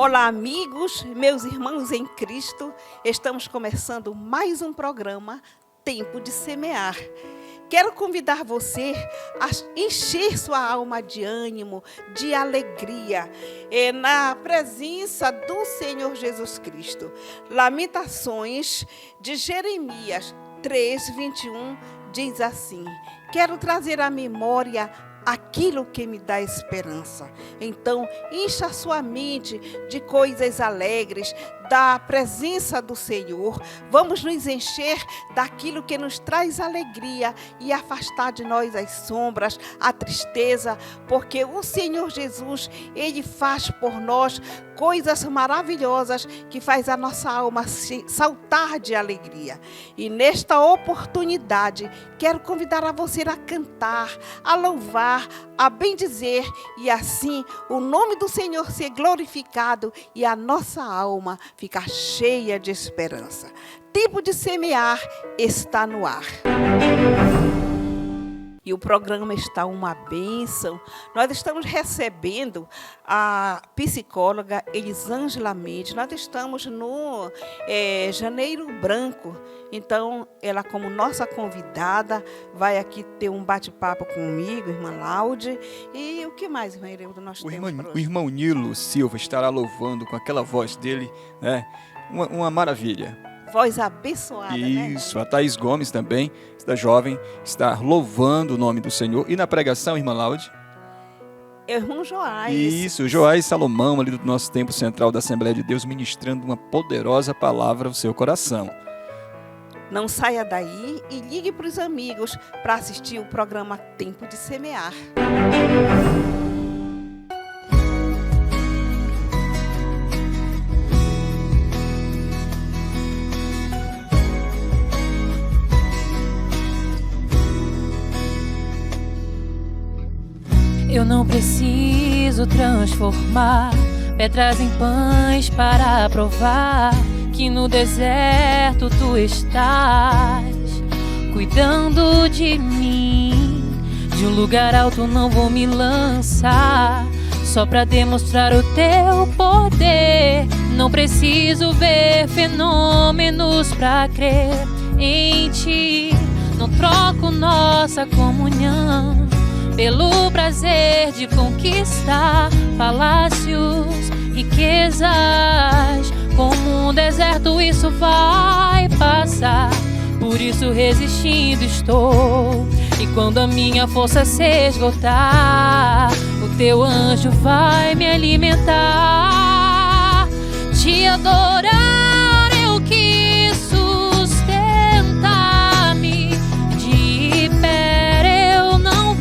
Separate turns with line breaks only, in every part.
Olá, amigos, meus irmãos em Cristo. Estamos começando mais um programa, Tempo de Semear. Quero convidar você a encher sua alma de ânimo, de alegria, na presença do Senhor Jesus Cristo. Lamentações de Jeremias 3:21 diz assim: quero trazer à memória aquilo que me dá esperança. Então, encha a sua mente de coisas alegres, da presença do Senhor. Vamos nos encher daquilo que nos traz alegria e afastar de nós as sombras, a tristeza, porque o Senhor Jesus, Ele faz por nós coisas maravilhosas que faz a nossa alma saltar de alegria. E nesta oportunidade, quero convidar a você a cantar, a louvar, a bendizer e assim o nome do Senhor ser glorificado e a nossa alma ficar cheia de esperança. Tempo de semear está no ar. E o programa está uma bênção. Nós estamos recebendo a psicóloga Elisângela Mendes. Nós estamos no Janeiro Branco. Então, ela como nossa convidada vai aqui ter um bate-papo comigo, irmã Laude. E o que mais, irmã Hereudo, nós temos?
O irmão Nilo Silva estará louvando com aquela voz dele, né? Uma maravilha.
Voz abençoada,
Isso, né? A Thaís Gomes também, esta jovem, está louvando o nome do Senhor. E na pregação, irmã Laude?
Irmão Joás.
Isso, Joás Salomão, ali do nosso Templo Central da Assembleia de Deus, ministrando uma poderosa palavra ao seu coração.
Não saia daí e ligue para os amigos para assistir o programa Tempo de Semear.
Eu não preciso transformar pedras em pães para provar que no deserto tu estás cuidando de mim. De um lugar alto não vou me lançar só para demonstrar o teu poder. Não preciso ver fenômenos para crer em ti. Não troco nossa comunhão pelo prazer de conquistar palácios, riquezas. Como um deserto isso vai passar, por isso resistindo estou. E quando a minha força se esgotar, o teu anjo vai me alimentar. Te adorar eu quis sustentar-me, de pé eu não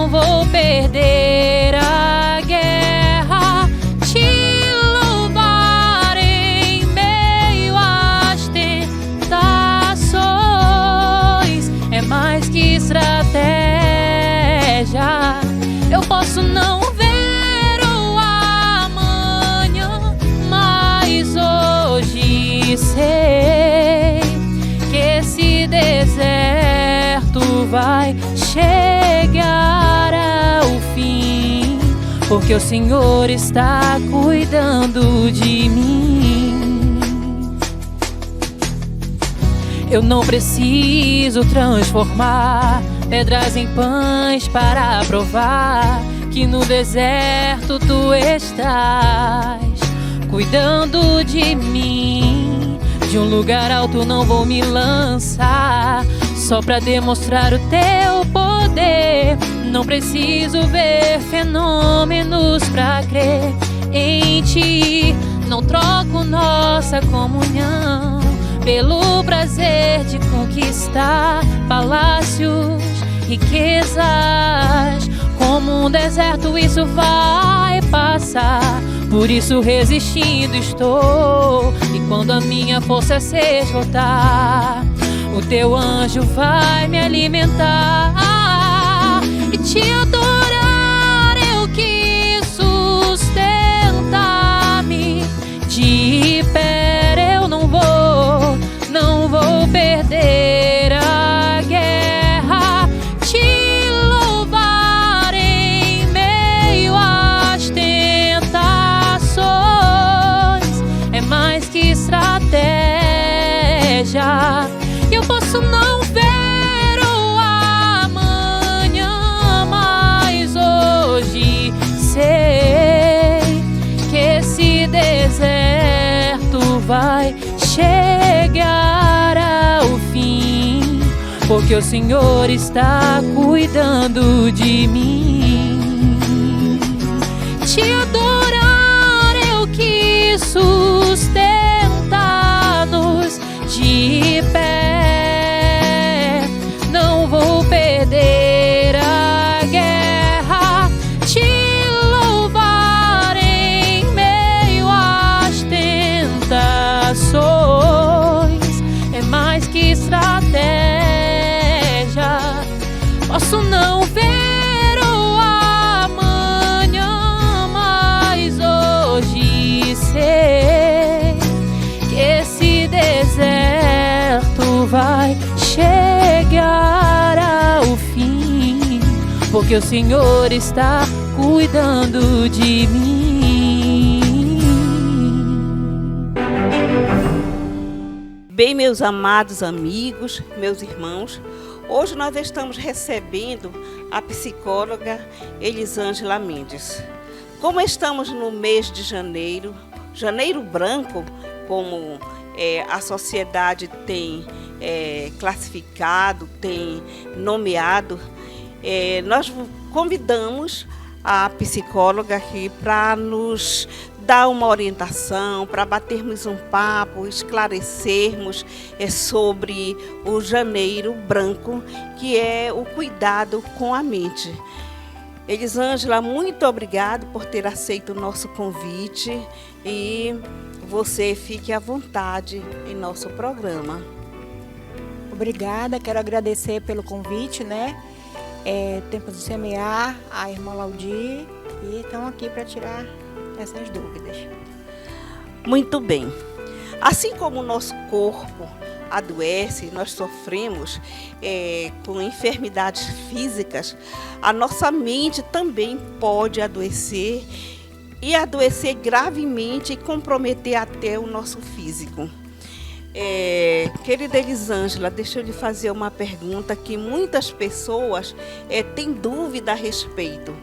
vou perder a guerra. Te louvar em meio às tentações é mais que estratégia. Eu posso não ver o amanhã, mas hoje sei que esse deserto vai chegar ao fim, porque o Senhor está cuidando de mim. Eu não preciso transformar pedras em pães para provar que no deserto tu estás cuidando de mim. De um lugar alto não vou me lançar só para demonstrar o teu poder. Não preciso ver fenômenos para crer em ti. Não troco nossa comunhão pelo prazer de conquistar palácios, riquezas. Como um deserto isso vai passar, por isso resistindo estou. E quando a minha força se esgotar, o teu anjo vai me alimentar. E te adorar eu quis sustentar-me, de pé eu não vou perder a guerra. Te louvar em meio às tentações porque o Senhor está cuidando de mim. Te adorar eu quis sustentar-nos de pé. Não vou perder a guerra, te louvar em meio às tentações. É mais que estratégia, posso não ver o amanhã, mas hoje sei que esse deserto vai chegar ao fim, porque o Senhor está cuidando de mim.
Bem, meus amados amigos, meus irmãos, hoje nós estamos recebendo a psicóloga Elisângela Mendes. Como estamos no mês de janeiro, janeiro branco, como a sociedade tem classificado, tem nomeado, nós convidamos a psicóloga aqui para nos dar uma orientação, para batermos um papo, esclarecermos sobre o janeiro branco, que é o cuidado com a mente. Elisângela, muito obrigada por ter aceito o nosso convite e você fique à vontade em nosso programa.
Obrigada, quero agradecer pelo convite, né? Tempo de Semear, a irmã Laudi, e estamos aqui para tirar essas dúvidas.
Muito bem. Assim como o nosso corpo adoece, nós sofremos com enfermidades físicas, a nossa mente também pode adoecer e adoecer gravemente e comprometer até o nosso físico. Querida Elisângela, deixa eu lhe fazer uma pergunta que muitas pessoas têm dúvida a respeito.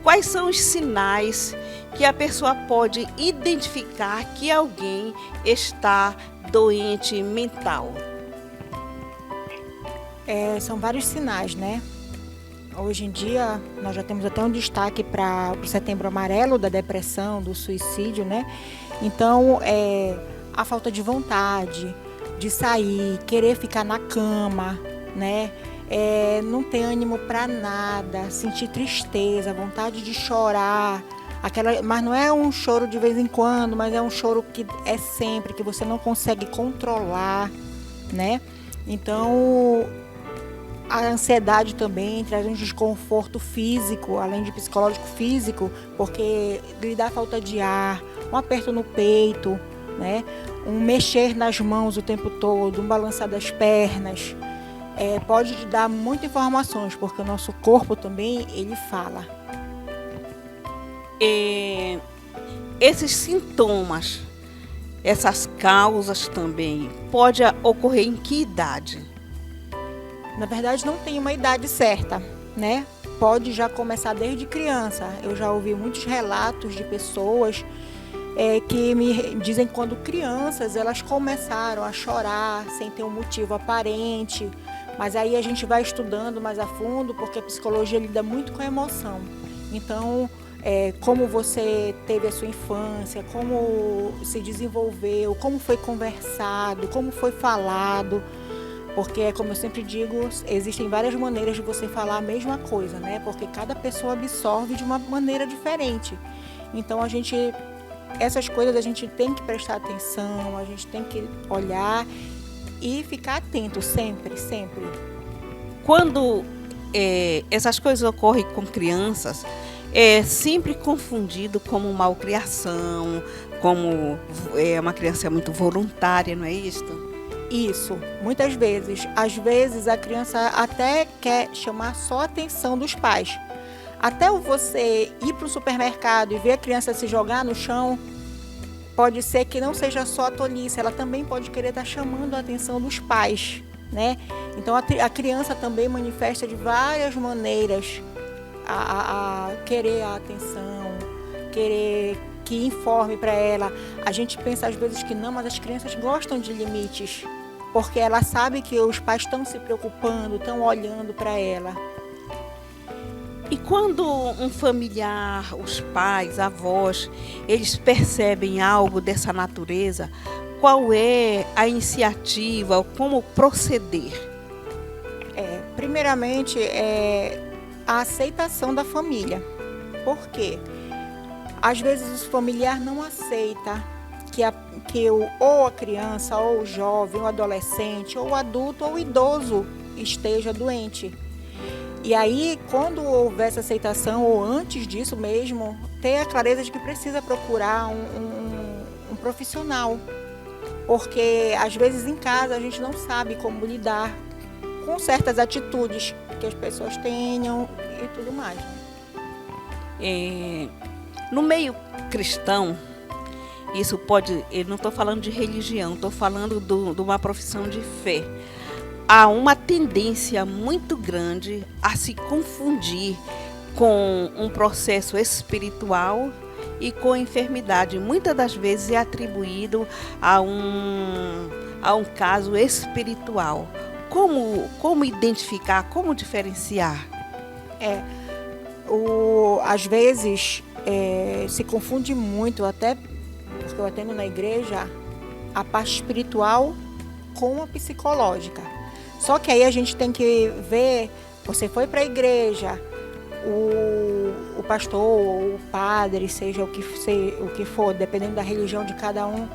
Quais são os sinais que a pessoa pode identificar que alguém está doente mental?
São vários sinais, né? Hoje em dia, nós já temos até um destaque para o Setembro Amarelo da depressão, do suicídio, né? Então, a falta de vontade de sair, querer ficar na cama, né? Não ter ânimo para nada, sentir tristeza, vontade de chorar, mas não é um choro de vez em quando, mas é um choro que é sempre, que você não consegue controlar, né? Então, a ansiedade também traz um desconforto físico, além de psicológico físico, porque lhe dá falta de ar, um aperto no peito, né? Um mexer nas mãos o tempo todo, um balançar das pernas, pode te dar muitas informações, porque o nosso corpo também, ele fala.
Esses sintomas, essas causas também, pode ocorrer em que idade?
Na verdade, não tem uma idade certa, né? Pode já começar desde criança. Eu já ouvi muitos relatos de pessoas que me dizem que quando crianças elas começaram a chorar sem ter um motivo aparente, mas aí a gente vai estudando mais a fundo, porque a psicologia lida muito com a emoção. Então, como você teve a sua infância, como se desenvolveu, como foi conversado, como foi falado, porque, como eu sempre digo, existem várias maneiras de você falar a mesma coisa, né? Porque cada pessoa absorve de uma maneira diferente. Então, essas coisas a gente tem que prestar atenção, a gente tem que olhar e ficar atento sempre, sempre.
Quando essas coisas ocorrem com crianças, é sempre confundido como malcriação, como uma criança muito voluntária, não é isso?
Isso, muitas vezes. Às vezes a criança até quer chamar só a atenção dos pais. Até você ir para o supermercado e ver a criança se jogar no chão, pode ser que não seja só a tolice, ela também pode querer estar chamando a atenção dos pais, né? Então a criança também manifesta de várias maneiras a querer a atenção, querer que informe para ela. A gente pensa às vezes que não, mas as crianças gostam de limites, porque ela sabe que os pais estão se preocupando, estão olhando para ela.
E quando um familiar, os pais, avós, eles percebem algo dessa natureza, qual é a iniciativa, como proceder?
Primeiramente, a aceitação da família. Por quê? Às vezes o familiar não aceita que ou a criança, ou o jovem, ou o adolescente, ou o adulto, ou o idoso esteja doente. E aí, quando houver essa aceitação, ou antes disso mesmo, ter a clareza de que precisa procurar um profissional. Porque, às vezes, em casa, a gente não sabe como lidar com certas atitudes que as pessoas tenham e tudo mais.
No meio cristão, isso pode... Eu não estou falando de religião, estou falando de uma profissão de fé. Há uma tendência muito grande a se confundir com um processo espiritual e com enfermidade. Muitas das vezes é atribuído a um caso espiritual. Como identificar, como diferenciar?
Às vezes se confunde muito, até porque eu atendo na igreja, a parte espiritual com a psicológica. Só que aí a gente tem que ver, você foi para a igreja, o pastor ou o padre, seja o que for, dependendo da religião de cada um,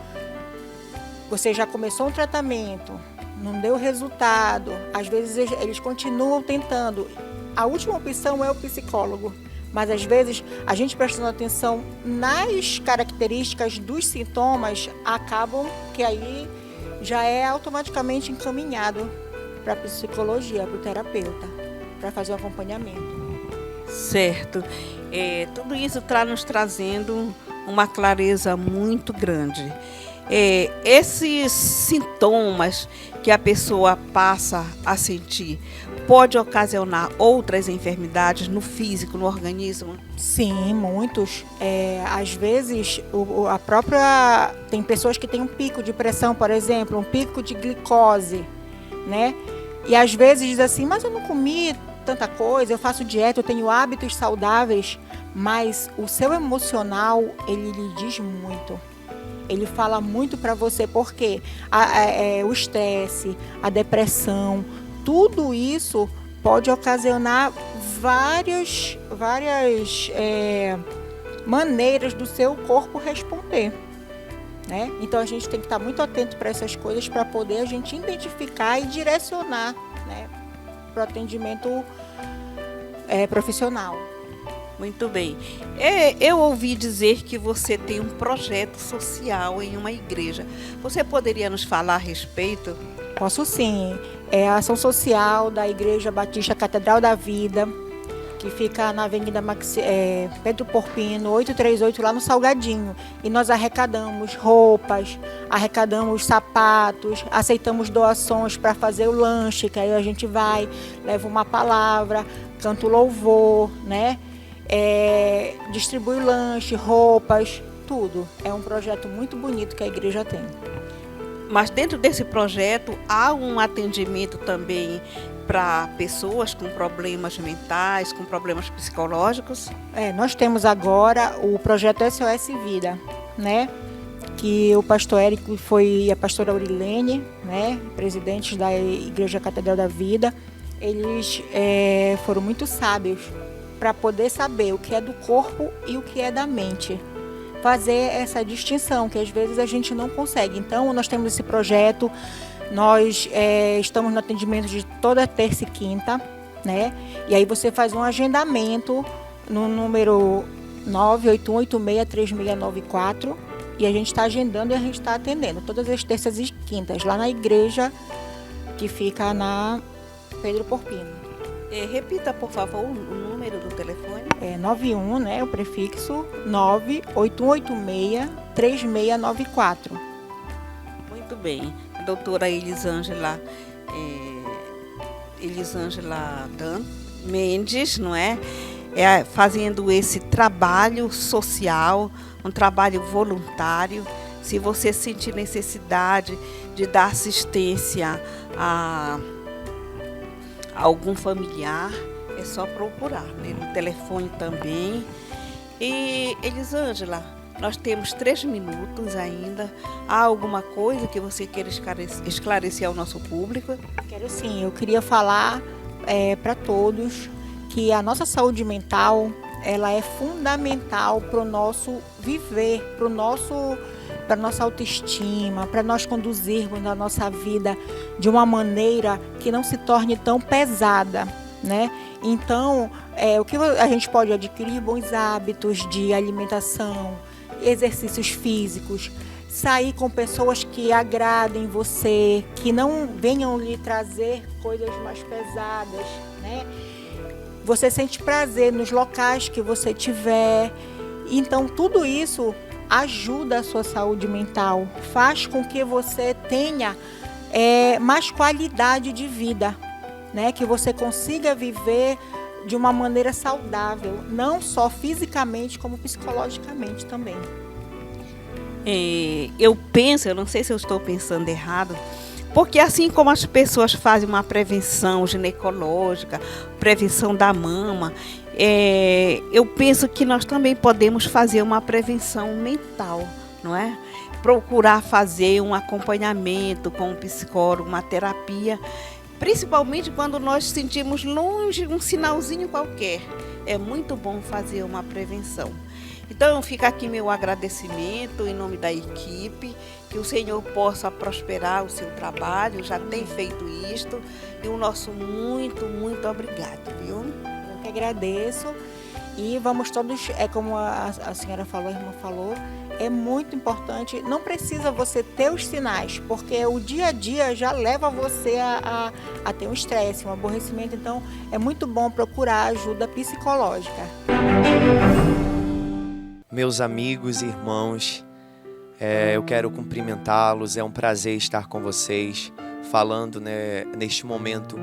você já começou um tratamento, não deu resultado, às vezes eles continuam tentando. A última opção é o psicólogo, mas às vezes a gente prestando atenção nas características dos sintomas, acabam que aí já é automaticamente encaminhado para a psicologia, para o terapeuta, para fazer o acompanhamento.
Certo. Tudo isso está nos trazendo uma clareza muito grande. Esses sintomas que a pessoa passa a sentir pode ocasionar outras enfermidades no físico, no organismo?
Sim, muitos. Às vezes, tem pessoas que têm um pico de pressão, por exemplo, um pico de glicose, né? E às vezes diz assim, mas eu não comi tanta coisa, eu faço dieta, eu tenho hábitos saudáveis, mas o seu emocional, ele lhe diz muito. Ele fala muito para você, porque o estresse, a depressão, tudo isso pode ocasionar várias maneiras do seu corpo responder, né? Então a gente tem que estar muito atento para essas coisas para poder a gente identificar e direcionar, né, para o atendimento profissional.
Muito bem. Eu ouvi dizer que você tem um projeto social em uma igreja. Você poderia nos falar a respeito?
Posso sim. É a ação social da Igreja Batista Catedral da Vida, que fica na Avenida Pedro Porpino, 838, lá no Salgadinho. E nós arrecadamos roupas, arrecadamos sapatos, aceitamos doações para fazer o lanche, que aí a gente vai, leva uma palavra, canta o louvor, né? Distribui lanche, roupas, tudo. É um projeto muito bonito que a igreja tem.
Mas dentro desse projeto há um atendimento também para pessoas com problemas mentais, com problemas psicológicos?
Nós temos agora o projeto SOS Vida, né? Que o pastor Érico e a pastora Aurilene, né, presidentes da Igreja Catedral da Vida, eles foram muito sábios para poder saber o que é do corpo e o que é da mente. Fazer essa distinção, que às vezes a gente não consegue. Então, nós temos esse projeto, nós estamos no atendimento de toda terça e quinta, né? E aí você faz um agendamento no número 981863694 e a gente está agendando e a gente está atendendo todas as terças e quintas, lá na igreja que fica na Pedro Porpino.
Repita, por favor, o número do telefone.
91, né? O prefixo 981863694.
Muito bem. A doutora Elisângela Dan Mendes, não é? Fazendo esse trabalho social, um trabalho voluntário, Se você sentir necessidade de dar assistência a algum familiar, é só procurar, né? No telefone também. E Elisângela, nós temos 3 minutos ainda. Há alguma coisa que você queira esclarecer ao nosso público?
Quero sim, eu queria falar para todos que a nossa saúde mental, ela é fundamental para o nosso viver, para a nossa autoestima, para nós conduzirmos a nossa vida de uma maneira que não se torne tão pesada, né? Então, o que a gente pode adquirir? Bons hábitos de alimentação, exercícios físicos, sair com pessoas que agradem você, que não venham lhe trazer coisas mais pesadas, né? Você sente prazer nos locais que você tiver. Então, tudo isso ajuda a sua saúde mental, faz com que você tenha mais qualidade de vida, né? Que você consiga viver de uma maneira saudável, não só fisicamente, como psicologicamente também.
Eu não sei se eu estou pensando errado, porque assim como as pessoas fazem uma prevenção ginecológica, prevenção da mama, eu penso que nós também podemos fazer uma prevenção mental, não é? Procurar fazer um acompanhamento com um psicólogo, uma terapia, principalmente quando nós sentimos longe um sinalzinho qualquer. É muito bom fazer uma prevenção. Então fica aqui meu agradecimento em nome da equipe, que o Senhor possa prosperar o seu trabalho, já tem feito isto, e o nosso muito, muito obrigado, viu?
Eu que agradeço, e vamos todos, como a senhora falou, a irmã falou, é muito importante, não precisa você ter os sinais, porque o dia a dia já leva você a ter um estresse, um aborrecimento, então é muito bom procurar ajuda psicológica.
Meus amigos e irmãos, eu quero cumprimentá-los, é um prazer estar com vocês, falando, né, neste momento.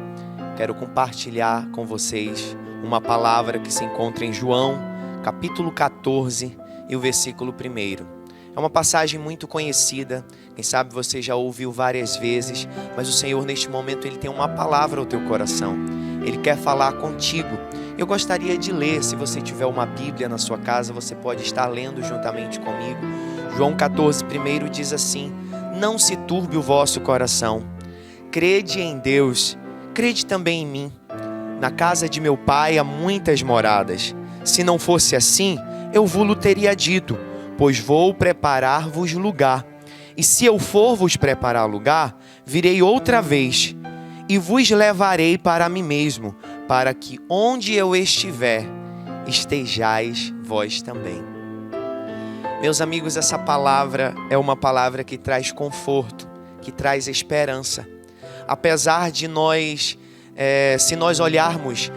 Quero compartilhar com vocês uma palavra que se encontra em João, capítulo 14 e o versículo 1. É uma passagem muito conhecida, quem sabe você já ouviu várias vezes, mas o Senhor neste momento Ele tem uma palavra ao teu coração, Ele quer falar contigo. Eu gostaria de ler, se você tiver uma Bíblia na sua casa, você pode estar lendo juntamente comigo. João 14, 1 diz assim: não se turbe o vosso coração, crede em Deus, crede também em mim. Na casa de meu pai há muitas moradas, se não fosse assim, eu vos teria dito, pois vou preparar-vos lugar. E se eu for vos preparar lugar, virei outra vez, e vos levarei para mim mesmo, para que onde eu estiver, estejais vós também. Meus amigos, essa palavra é uma palavra que traz conforto, que traz esperança. Apesar de nós, se nós olharmos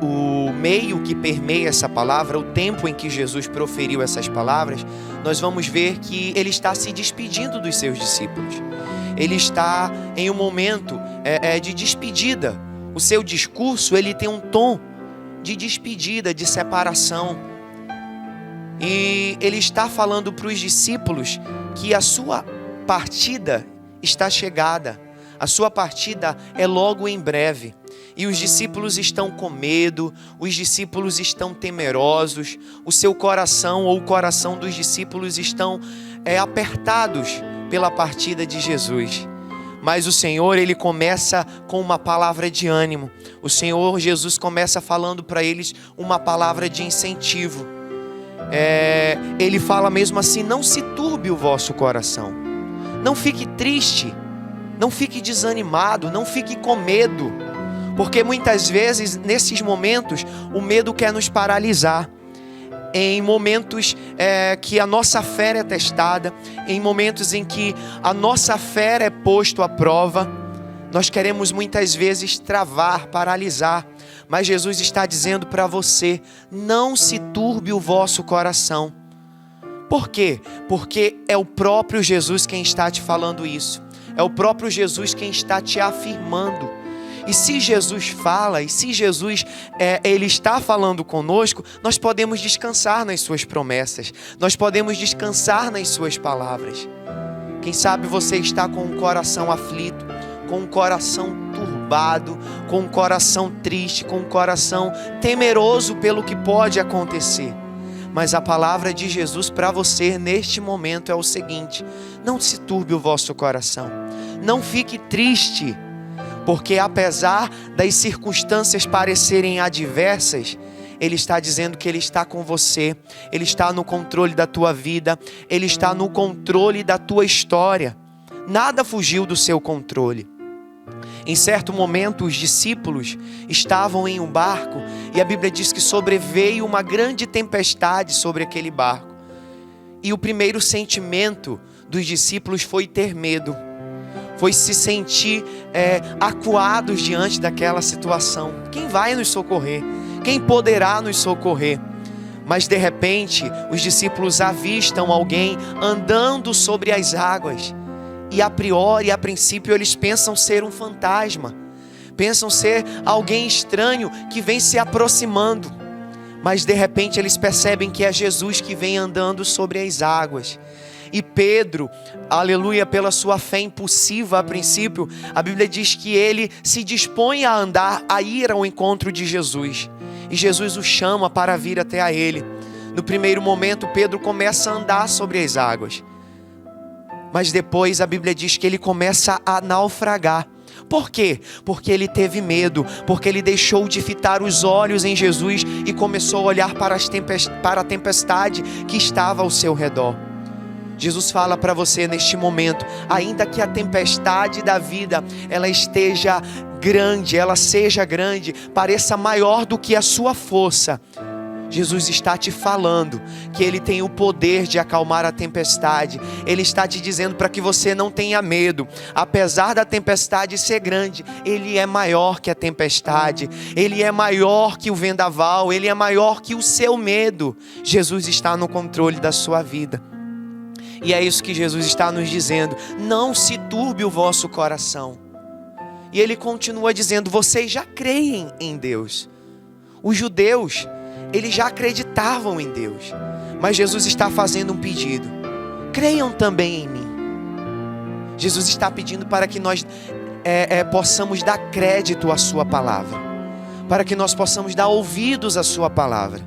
o meio que permeia essa palavra, o tempo em que Jesus proferiu essas palavras, nós vamos ver que Ele está se despedindo dos seus discípulos. Ele está em um momento de despedida. O seu discurso, ele tem um tom de despedida, de separação. E Ele está falando para os discípulos que a sua partida está chegada. A sua partida é logo em breve. E os discípulos estão com medo, os discípulos estão temerosos, o seu coração ou o coração dos discípulos estão apertados pela partida de Jesus. Mas o Senhor, Ele começa com uma palavra de ânimo. O Senhor Jesus começa falando para eles uma palavra de incentivo. Ele fala mesmo assim: não se turbe o vosso coração. Não fique triste, não fique desanimado, não fique com medo. Porque muitas vezes, nesses momentos, o medo quer nos paralisar. Em momentos que a nossa fé é testada, em momentos em que a nossa fé é posto à prova, nós queremos muitas vezes travar, paralisar. Mas Jesus está dizendo para você: não se turbe o vosso coração. Por quê? Porque é o próprio Jesus quem está te falando isso. É o próprio Jesus quem está te afirmando. E se Jesus fala, e se Jesus ele está falando conosco, nós podemos descansar nas suas promessas, nós podemos descansar nas suas palavras. Quem sabe você está com um coração aflito, com um coração turbado, com um coração triste, com um coração temeroso pelo que pode acontecer. Mas a palavra de Jesus para você neste momento é o seguinte: não se turbe o vosso coração, não fique triste, porque apesar das circunstâncias parecerem adversas, Ele está dizendo que Ele está com você, Ele está no controle da tua vida, Ele está no controle da tua história. Nada fugiu do seu controle. Em certo momento, os discípulos estavam em um barco e a Bíblia diz que sobreveio uma grande tempestade sobre aquele barco. E o primeiro sentimento dos discípulos foi ter medo, foi se sentir acuados diante daquela situação. Quem vai nos socorrer? Quem poderá nos socorrer? Mas de repente, os discípulos avistam alguém andando sobre as águas. E a princípio, eles pensam ser um fantasma. Pensam ser alguém estranho que vem se aproximando. Mas de repente eles percebem que é Jesus que vem andando sobre as águas. E Pedro, aleluia, pela sua fé impulsiva a princípio, a Bíblia diz que ele se dispõe a andar, a ir ao encontro de Jesus. E Jesus o chama para vir até a ele. No primeiro momento, Pedro começa a andar sobre as águas. Mas depois a Bíblia diz que ele começa a naufragar. Por quê? Porque ele teve medo, porque ele deixou de fitar os olhos em Jesus e começou a olhar para a tempestade que estava ao seu redor. Jesus fala para você neste momento, ainda que a tempestade da vida ela esteja grande, ela seja grande, pareça maior do que a sua força, Jesus está te falando que Ele tem o poder de acalmar a tempestade. Ele está te dizendo para que você não tenha medo. Apesar da tempestade ser grande, Ele é maior que a tempestade. Ele é maior que o vendaval. Ele é maior que o seu medo. Jesus está no controle da sua vida. E é isso que Jesus está nos dizendo. Não se turbe o vosso coração. E Ele continua dizendo, vocês já creem em Deus. Os judeus, eles já acreditavam em Deus, mas Jesus está fazendo um pedido: creiam também em mim. Jesus está pedindo para que nós possamos dar crédito à sua palavra, para que nós possamos dar ouvidos à sua palavra.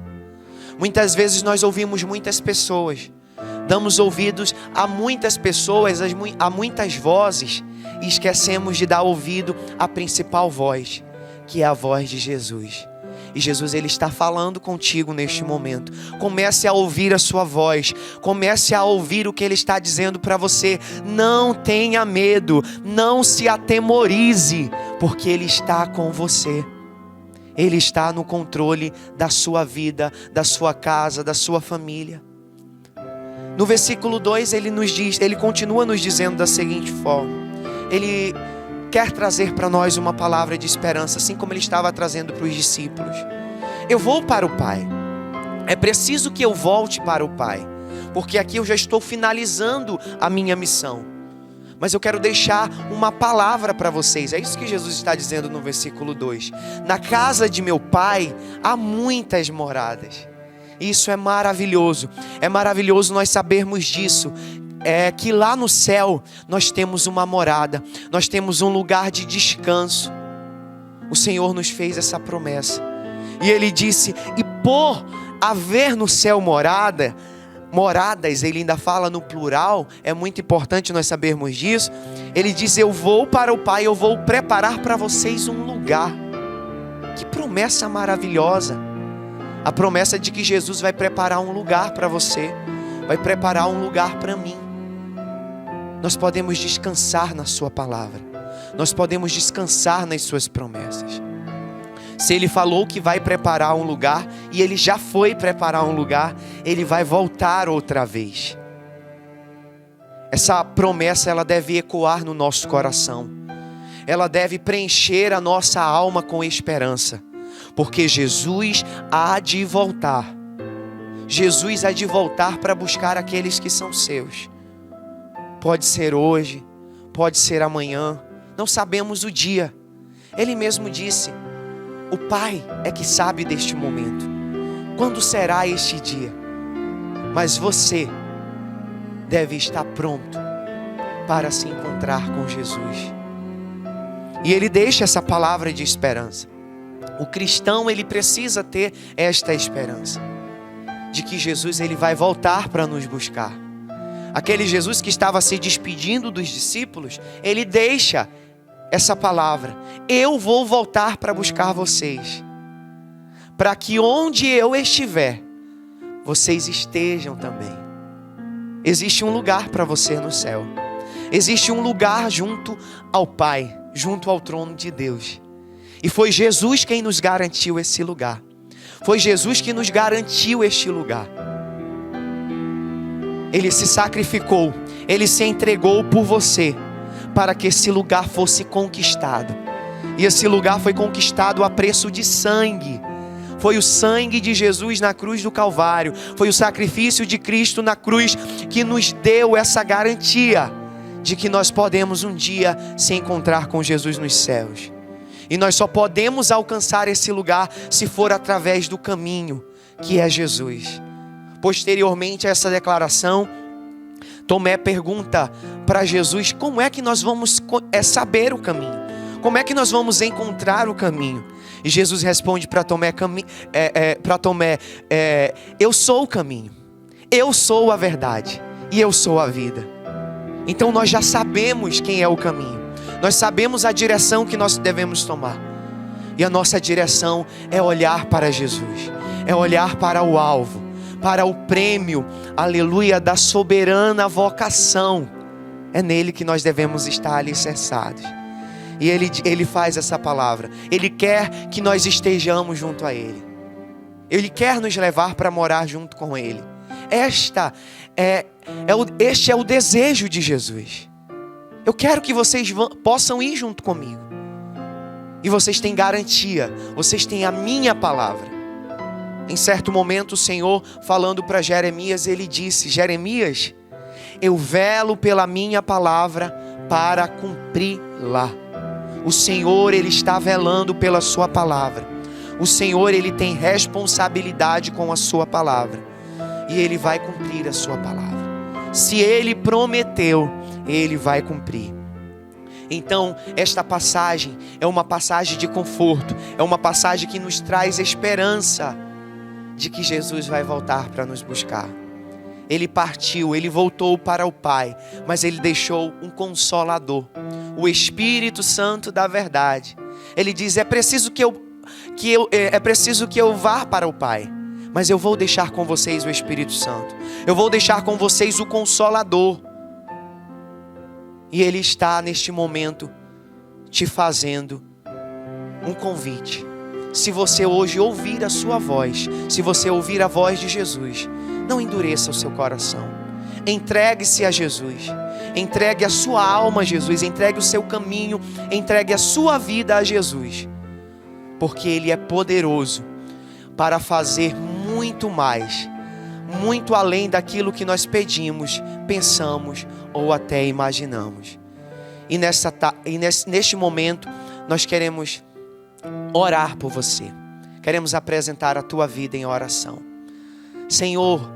Muitas vezes nós ouvimos muitas pessoas, damos ouvidos a muitas pessoas, a muitas vozes, e esquecemos de dar ouvido à principal voz, que é a voz de Jesus. E Jesus, Ele está falando contigo neste momento. Comece a ouvir a sua voz. Comece a ouvir o que Ele está dizendo para você. Não tenha medo. Não se atemorize. Porque Ele está com você. Ele está no controle da sua vida, da sua casa, da sua família. No versículo 2, Ele continua nos dizendo da seguinte forma. Ele quer trazer para nós uma palavra de esperança, assim como Ele estava trazendo para os discípulos. Eu vou para o Pai. É preciso que eu volte para o Pai, porque aqui eu já estou finalizando a minha missão. Mas eu quero deixar uma palavra para vocês. É isso que Jesus está dizendo no versículo 2. Na casa de meu Pai há muitas moradas. Isso é maravilhoso. É maravilhoso nós sabermos disso. É que lá no céu nós temos uma morada, nós temos um lugar de descanso. O Senhor nos fez essa promessa. E Ele disse, e por haver no céu moradas, Ele ainda fala no plural, é muito importante nós sabermos disso. Ele diz, eu vou para o Pai, eu vou preparar para vocês um lugar. Que promessa maravilhosa. A promessa de que Jesus vai preparar um lugar para você, vai preparar um lugar para mim. Nós podemos descansar na sua palavra. Nós podemos descansar nas suas promessas. Se Ele falou que vai preparar um lugar, e Ele já foi preparar um lugar, Ele vai voltar outra vez. Essa promessa, ela deve ecoar no nosso coração. Ela deve preencher a nossa alma com esperança. Porque Jesus há de voltar. Jesus há de voltar para buscar aqueles que são seus. Pode ser hoje, pode ser amanhã, não sabemos o dia. Ele mesmo disse: o Pai é que sabe deste momento, quando será este dia, mas você deve estar pronto para se encontrar com Jesus. E ele deixa essa palavra de esperança. O cristão, ele precisa ter esta esperança de que Jesus, ele vai voltar para nos buscar. Aquele Jesus que estava se despedindo dos discípulos, ele deixa essa palavra: eu vou voltar para buscar vocês, para que onde eu estiver, vocês estejam também. Existe um lugar para você no céu. Existe um lugar junto ao Pai, junto ao trono de Deus. E foi Jesus quem nos garantiu esse lugar. Foi Jesus que nos garantiu este lugar. Ele se sacrificou, ele se entregou por você, para que esse lugar fosse conquistado. E esse lugar foi conquistado a preço de sangue. Foi o sangue de Jesus na cruz do Calvário. Foi o sacrifício de Cristo na cruz que nos deu essa garantia de que nós podemos um dia se encontrar com Jesus nos céus. E nós só podemos alcançar esse lugar se for através do caminho que é Jesus. Posteriormente a essa declaração, Tomé pergunta para Jesus: como é que nós vamos saber o caminho? Como é que nós vamos encontrar o caminho? E Jesus responde para Tomé: eu sou o caminho, eu sou a verdade e eu sou a vida. Então nós já sabemos quem é o caminho. Nós sabemos a direção que nós devemos tomar. E a nossa direção é olhar para Jesus, é olhar para o alvo, para o prêmio, aleluia, da soberana vocação. É nele que nós devemos estar alicerçados. E ele faz essa palavra. Ele quer que nós estejamos junto a Ele. Ele quer nos levar para morar junto com Ele. Este é o desejo de Jesus. Eu quero que vocês possam ir junto comigo. E vocês têm garantia, vocês têm a minha palavra. Em certo momento o Senhor, falando para Jeremias, ele disse: Jeremias, eu velo pela minha palavra para cumpri-la. O Senhor, ele está velando pela sua palavra. O Senhor, ele tem responsabilidade com a sua palavra. E ele vai cumprir a sua palavra. Se ele prometeu, ele vai cumprir. Então, esta passagem é uma passagem de conforto, é uma passagem que nos traz esperança de que Jesus vai voltar para nos buscar. Ele partiu, ele voltou para o Pai, mas ele deixou um consolador, o Espírito Santo da verdade. Ele diz: é preciso que eu vá para o Pai, mas eu vou deixar com vocês o Espírito Santo. Eu vou deixar com vocês o Consolador. E Ele está neste momento te fazendo um convite. Se você hoje ouvir a sua voz, se você ouvir a voz de Jesus, não endureça o seu coração. Entregue-se a Jesus. Entregue a sua alma a Jesus. Entregue o seu caminho. Entregue a sua vida a Jesus. Porque Ele é poderoso para fazer muito mais, muito além daquilo que nós pedimos, pensamos ou até imaginamos. E neste momento nós queremos orar por você. Queremos apresentar a tua vida em oração. Senhor,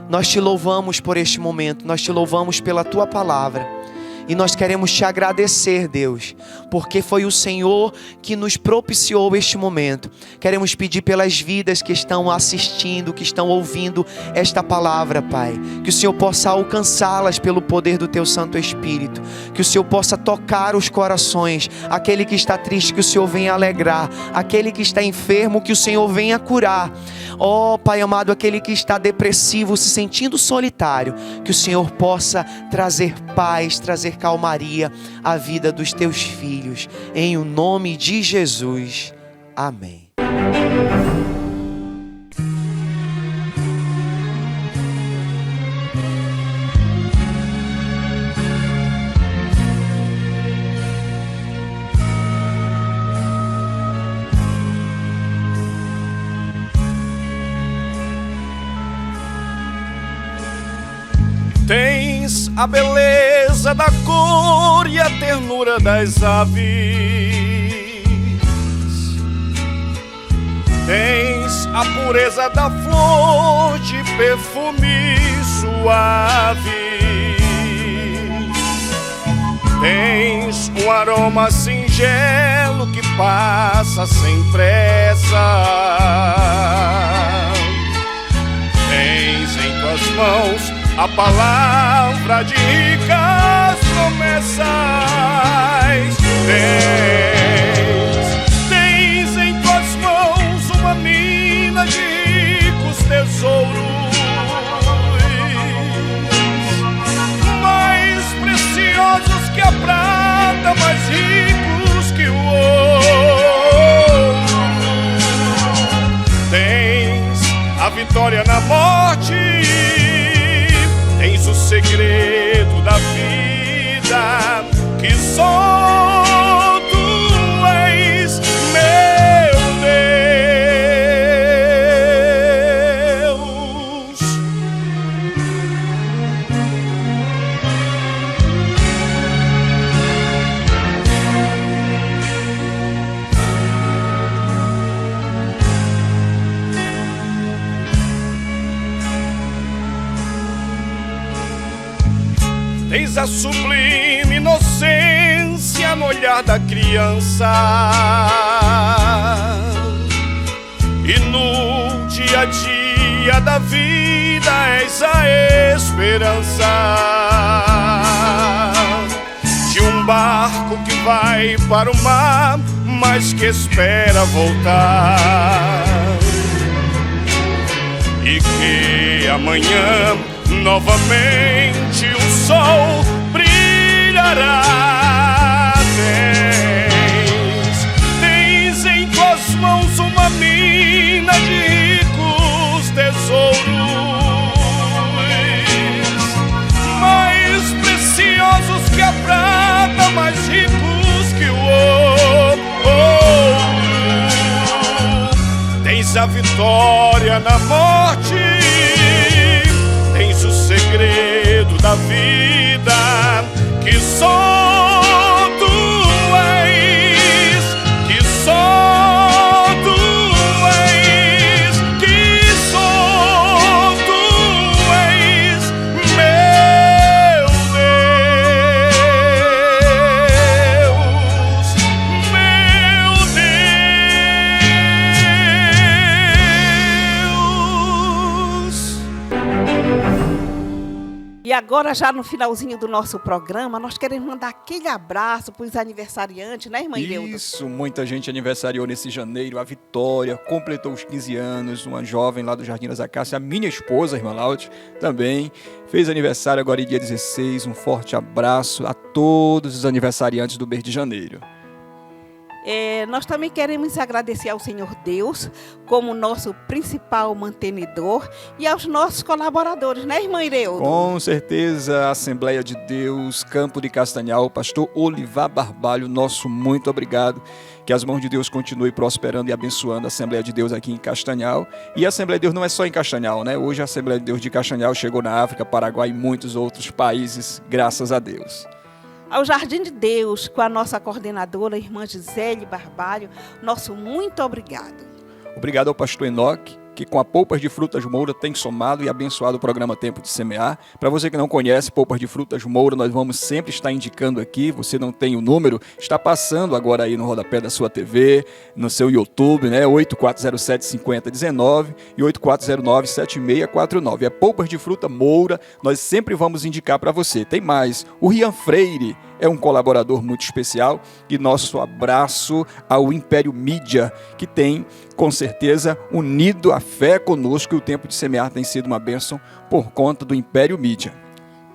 nós te louvamos por este momento, nós te louvamos pela tua palavra. E nós queremos te agradecer, Deus, porque foi o Senhor que nos propiciou este momento. Queremos pedir pelas vidas que estão assistindo, que estão ouvindo esta palavra, Pai. Que o Senhor possa alcançá-las pelo poder do Teu Santo Espírito. Que o Senhor possa tocar os corações. Aquele que está triste, que o Senhor venha alegrar. Aquele que está enfermo, que o Senhor venha curar. Ó, Pai amado, aquele que está depressivo, se sentindo solitário, que o Senhor possa trazer paz, trazer calmaria à vida dos teus filhos, em o nome de Jesus, amém.
Tens a beleza da cor e a ternura das aves, Tens a pureza da flor de perfume suave. Tens um aroma singelo que passa sem pressa. Tens em tuas mãos a palavra de ricas promessas. Tens em tuas mãos uma mina de ricos tesouros, mais preciosos que a prata, mais ricos que o ouro. Tens a vitória na morte, tens o segredo da vida, que só tu és, meu Deus. Tens a sublime inocência no olhar da criança, e no dia a dia da vida és a esperança de um barco que vai para o mar, mas que espera voltar, e que amanhã novamente o sol brilhará. Tens em tuas mãos uma mina de ricos tesouros, mais preciosos que a prata, mais ricos que o ouro. Tens a vitória na morte, tens o segredo da vida, que só tu és, que só tu és, que só tu és, meu Deus, meu Deus.
E agora, já no finalzinho do nosso programa, nós queremos mandar aquele abraço para os aniversariantes, né, irmã Ileuda?
Isso, muita gente aniversariou nesse janeiro. A Vitória completou os 15 anos, uma jovem lá do Jardim das Acácias. A minha esposa, a irmã Laute, também fez aniversário agora em dia 16. Um forte abraço a todos os aniversariantes do mês de janeiro.
Nós também queremos agradecer ao Senhor Deus como nosso principal mantenedor e aos nossos colaboradores, né, irmã Ileuda?
Com certeza, a Assembleia de Deus, Campo de Castanhal, pastor Olivar Barbalho, nosso muito obrigado. Que as mãos de Deus continuem prosperando e abençoando a Assembleia de Deus aqui em Castanhal. E a Assembleia de Deus não é só em Castanhal, né? Hoje a Assembleia de Deus de Castanhal chegou na África, Paraguai e muitos outros países, graças a Deus.
Ao Jardim de Deus, com a nossa coordenadora, a irmã Gisele Barbalho, nosso muito obrigado.
Obrigado ao pastor Enoque, que com a Polpas de Frutas Moura tem somado e abençoado o programa Tempo de Semear. Para você que não conhece Polpas de Frutas Moura, nós vamos sempre estar indicando aqui. Você não tem o número, está passando agora aí no rodapé da sua TV, no seu YouTube, né? 8407-5019 e 8409-7649. É Polpas de Fruta Moura, nós sempre vamos indicar para você. Tem mais, o Rian Freire é um colaborador muito especial, e nosso abraço ao Império Mídia, que tem, com certeza, unido a fé conosco, e o Tempo de Semear tem sido uma bênção por conta do Império Mídia.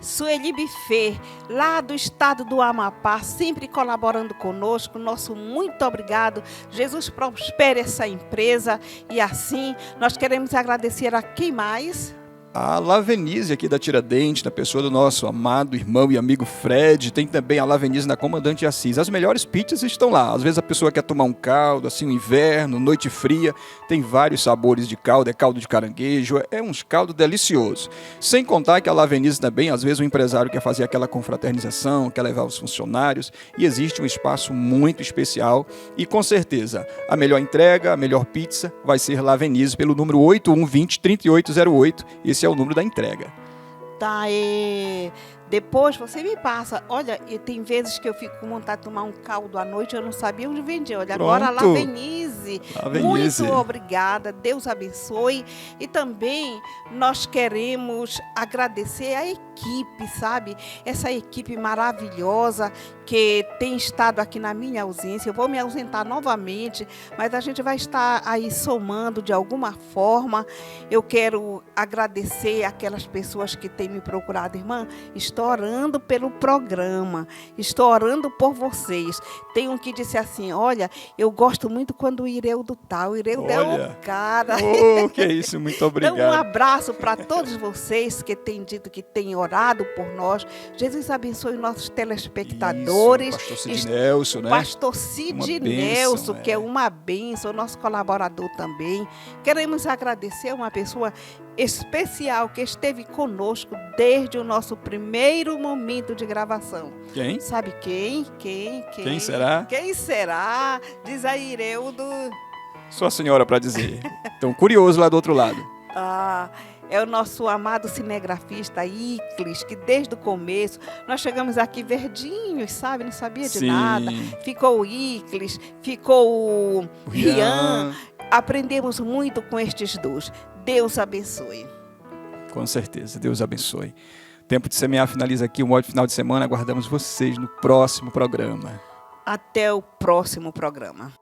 Sueli Buffet, lá do estado do Amapá, sempre colaborando conosco, nosso muito obrigado. Jesus prospere essa empresa, e assim nós queremos agradecer a quem mais?
A Lavenise aqui da Tiradentes, na pessoa do nosso amado irmão e amigo Fred. Tem também a Lavenise na Comandante Assis. As melhores pizzas estão lá. Às vezes a pessoa quer tomar um caldo, assim, um inverno, noite fria. Tem vários sabores de caldo. É caldo de caranguejo, é uns caldo delicioso. Sem contar que a Lavenise também, às vezes o empresário quer fazer aquela confraternização, quer levar os funcionários. E existe um espaço muito especial. E com certeza, a melhor entrega, a melhor pizza vai ser Lavenise pelo número 8120-3808. Esse é o número da entrega.
Tá, depois você me passa. Olha, e tem vezes que eu fico com vontade de tomar um caldo à noite, eu não sabia onde vendia. Olha,
Pronto.
agora a Lavenise.
Lavenise.
Muito obrigada, Deus abençoe. E também nós queremos agradecer a equipe, sabe? Essa equipe maravilhosa que tem estado aqui na minha ausência. Eu vou me ausentar novamente, mas a gente vai estar aí somando de alguma forma. Eu quero agradecer aquelas pessoas que têm me procurado, irmã. Estou orando pelo programa, estou orando por vocês. Tem um que disse assim, olha, eu gosto muito quando o Ireudo tá. O Ireudo é o cara.
Oh, que isso, muito obrigado.
Então, um abraço para todos vocês que têm dito que têm orado por nós. Jesus abençoe nossos telespectadores.
Pastor Cid Nelson, né?
Pastor Cid Nelson, que é uma bênção, nosso colaborador também. Queremos agradecer a uma pessoa especial que esteve conosco desde o nosso primeiro momento de gravação.
Quem?
Sabe quem?
Quem será?
Quem será? Diz aí, Ireudo.
Sua senhora para dizer. Então, curioso lá do outro lado.
É o nosso amado cinegrafista Iclis, que desde o começo, nós chegamos aqui verdinhos, sabe? Não sabia de nada. Ficou o Iclis, ficou o Rian. Aprendemos muito com estes dois. Deus abençoe.
Com certeza, Deus abençoe. Tempo de Semear finaliza aqui, um ótimo final de semana. Aguardamos vocês no próximo programa.
Até o próximo programa.